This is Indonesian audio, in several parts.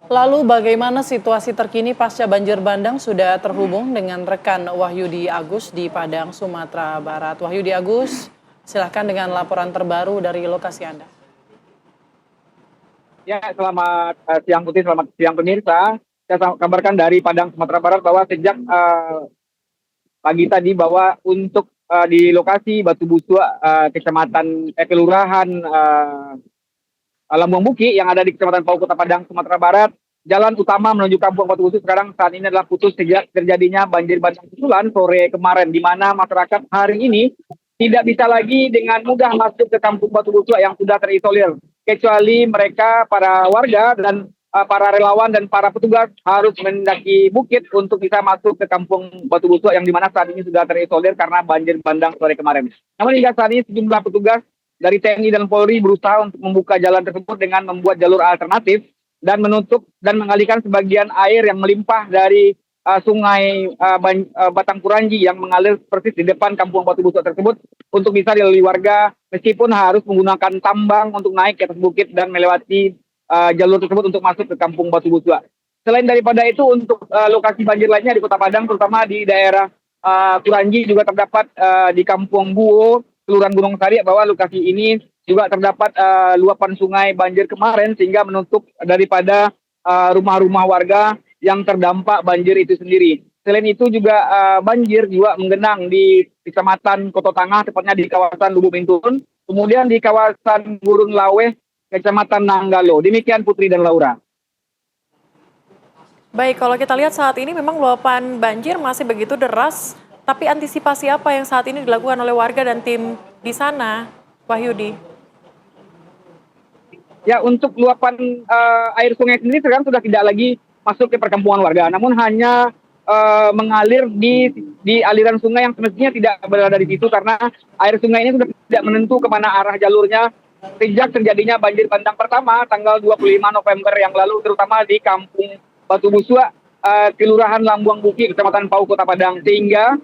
Lalu bagaimana situasi terkini pasca banjir bandang? Sudah terhubung dengan rekan Wahyudi Agus di Padang, Sumatera Barat. Wahyudi Agus, silakan dengan laporan terbaru dari lokasi Anda. Ya, selamat siang Putri, selamat siang pemirsa. Saya kabarkan dari Padang, Sumatera Barat bahwa sejak pagi tadi bahwa untuk di lokasi Batu Busua, kelurahan Lambuang Buki yang ada di Kecamatan Pau, Kota Padang, Sumatera Barat, jalan utama menuju Kampung Batu Busua sekarang saat ini adalah putus sejak terjadinya banjir bandang susulan sore kemarin, di mana masyarakat hari ini tidak bisa lagi dengan mudah masuk ke Kampung Batu Busua yang sudah terisolir, kecuali mereka para warga dan para relawan dan para petugas harus mendaki bukit untuk bisa masuk ke Kampung Batu Busua yang dimana saat ini sudah terisolir karena banjir bandang sore kemarin. Namun hingga saat ini sejumlah petugas dari TNI dan Polri berusaha untuk membuka jalan tersebut dengan membuat jalur alternatif dan menutup dan mengalihkan sebagian air yang melimpah dari sungai Batang Kuranji yang mengalir persis di depan Kampung Batu Busua tersebut untuk bisa dilalui warga meskipun harus menggunakan tambang untuk naik ke atas bukit dan melewati jalur tersebut untuk masuk ke Kampung Batu Busua. Selain daripada itu, untuk lokasi banjir lainnya di Kota Padang, terutama di daerah Kuranji juga terdapat di Kampung Buo, Kelurahan Gunung Sari, bahwa lokasi ini juga terdapat luapan sungai banjir kemarin sehingga menutup daripada rumah-rumah warga yang terdampak banjir itu sendiri. Selain itu juga banjir juga menggenang di Kecamatan Koto Tangah, tepatnya di kawasan Lubuk Bintun, kemudian di kawasan Gurun Laweh, Kecamatan Nanggalo. Demikian Putri dan Laura. Baik, kalau kita lihat saat ini memang luapan banjir masih begitu deras, tapi antisipasi apa yang saat ini dilakukan oleh warga dan tim di sana, Wahyudi? Ya, untuk luapan air sungai sendiri sekarang sudah tidak lagi masuk ke perkampungan warga, namun hanya mengalir di aliran sungai yang semestinya tidak berada di situ karena air sungai ini sudah tidak menentu kemana arah jalurnya sejak terjadinya banjir bandang pertama tanggal 25 November yang lalu, terutama di Kampung Batu Busua, Kelurahan Lambuang Buki, Kecamatan Pau, Kota Padang, sehingga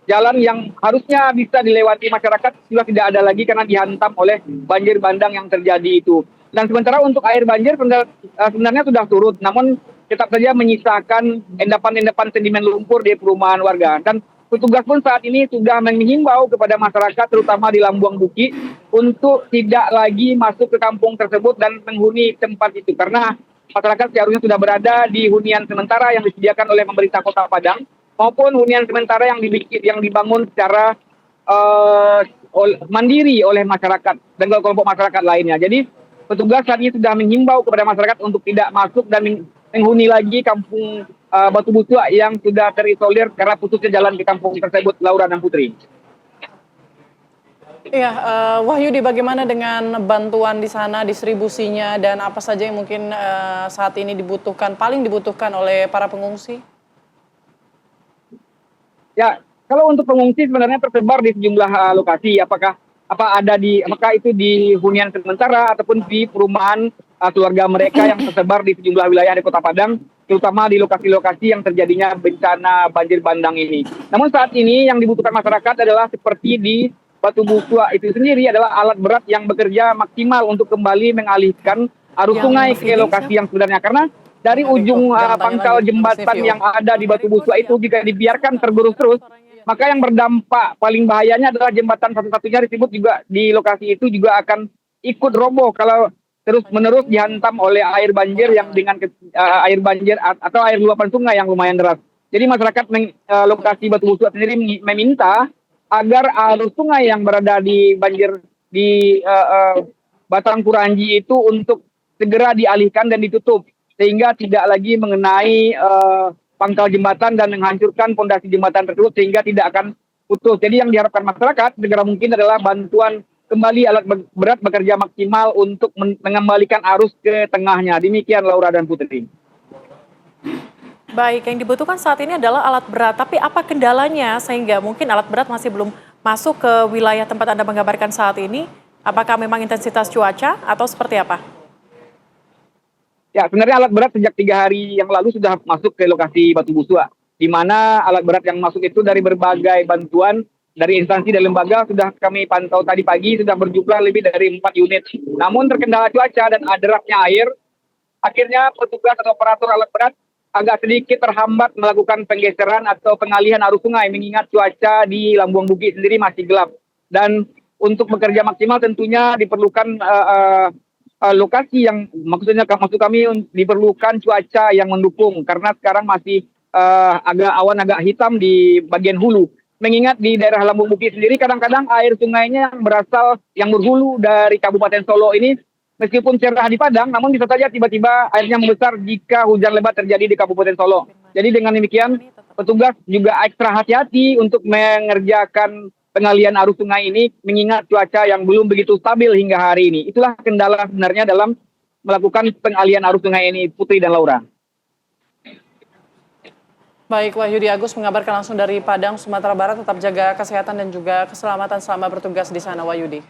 jalan yang harusnya bisa dilewati masyarakat sudah tidak ada lagi karena dihantam oleh banjir bandang yang terjadi itu. Dan sementara untuk air banjir sebenarnya sudah surut, namun tetap saja menyisakan endapan-endapan sedimen lumpur di perumahan warga. Dan petugas pun saat ini sudah menghimbau kepada masyarakat, terutama di Lambuang Buki, untuk tidak lagi masuk ke kampung tersebut dan menghuni tempat itu. Karena masyarakat seharusnya sudah berada di hunian sementara yang disediakan oleh pemerintah Kota Padang, maupun hunian sementara yang dibangun secara mandiri oleh masyarakat dan kelompok masyarakat lainnya. Jadi petugas saat ini sudah menghimbau kepada masyarakat untuk tidak masuk dan menghuni lagi Kampung Batu Busua yang sudah terisolir karena putusnya jalan ke kampung tersebut, Laura dan Putri. Iya, Wahyudi, bagaimana dengan bantuan di sana, distribusinya, dan apa saja yang mungkin saat ini paling dibutuhkan oleh para pengungsi? Ya, kalau untuk pengungsi sebenarnya tersebar di sejumlah lokasi. Apakah itu di hunian sementara ataupun di perumahan keluarga mereka yang tersebar di sejumlah wilayah di Kota Padang, terutama di lokasi-lokasi yang terjadinya bencana banjir bandang ini. Namun saat ini yang dibutuhkan masyarakat adalah seperti di Batu Busua itu sendiri, adalah alat berat yang bekerja maksimal untuk kembali mengalihkan arus sungai ke lokasi yang sebenarnya. Karena dari ujung pangkal jembatan yang ada di Batu Busua itu jika dibiarkan tergerus terus, maka yang berdampak paling bahayanya adalah jembatan satu-satunya disebut juga di lokasi itu juga akan ikut roboh kalau terus-menerus dihantam oleh air banjir yang dengan air banjir atau air luapan sungai yang lumayan deras. Jadi masyarakat lokasi Batu Busua sendiri meminta agar arus sungai yang berada di banjir di Batang Kuranji itu untuk segera dialihkan dan ditutup sehingga tidak lagi mengenai pangkal jembatan dan menghancurkan fondasi jembatan tersebut sehingga tidak akan putus. Jadi yang diharapkan masyarakat segera mungkin adalah bantuan kembali alat berat bekerja maksimal untuk mengembalikan arus ke tengahnya. Demikian Laura dan Putri. Baik, yang dibutuhkan saat ini adalah alat berat, tapi apa kendalanya sehingga mungkin alat berat masih belum masuk ke wilayah tempat Anda menggambarkan saat ini? Apakah memang intensitas cuaca atau seperti apa? Ya, sebenarnya alat berat sejak 3 hari yang lalu sudah masuk ke lokasi Batu Busua, di mana alat berat yang masuk itu dari berbagai bantuan dari instansi dan lembaga sudah kami pantau tadi pagi sudah berjumlah lebih dari 4 unit. Namun terkendala cuaca dan derasnya air, akhirnya petugas atau operator alat berat agak sedikit terhambat melakukan penggeseran atau pengalihan arus sungai mengingat cuaca di Labuan Bukit sendiri masih gelap. Dan untuk bekerja maksimal tentunya diperlukan lokasi yang maksud kami diperlukan cuaca yang mendukung karena sekarang masih awan agak hitam di bagian hulu. Mengingat di daerah Labuan Bukit sendiri kadang-kadang air sungainya yang berhulu dari Kabupaten Solo ini meskipun cerah di Padang, namun bisa saja tiba-tiba airnya membesar jika hujan lebat terjadi di Kabupaten Solo. Jadi dengan demikian, petugas juga ekstra hati-hati untuk mengerjakan pengalian arus sungai ini, mengingat cuaca yang belum begitu stabil hingga hari ini. Itulah kendala sebenarnya dalam melakukan pengalian arus sungai ini, Putri dan Laura. Baik, Wahyudi Agus mengabarkan langsung dari Padang, Sumatera Barat. Tetap jaga kesehatan dan juga keselamatan selama bertugas di sana, Wahyudi.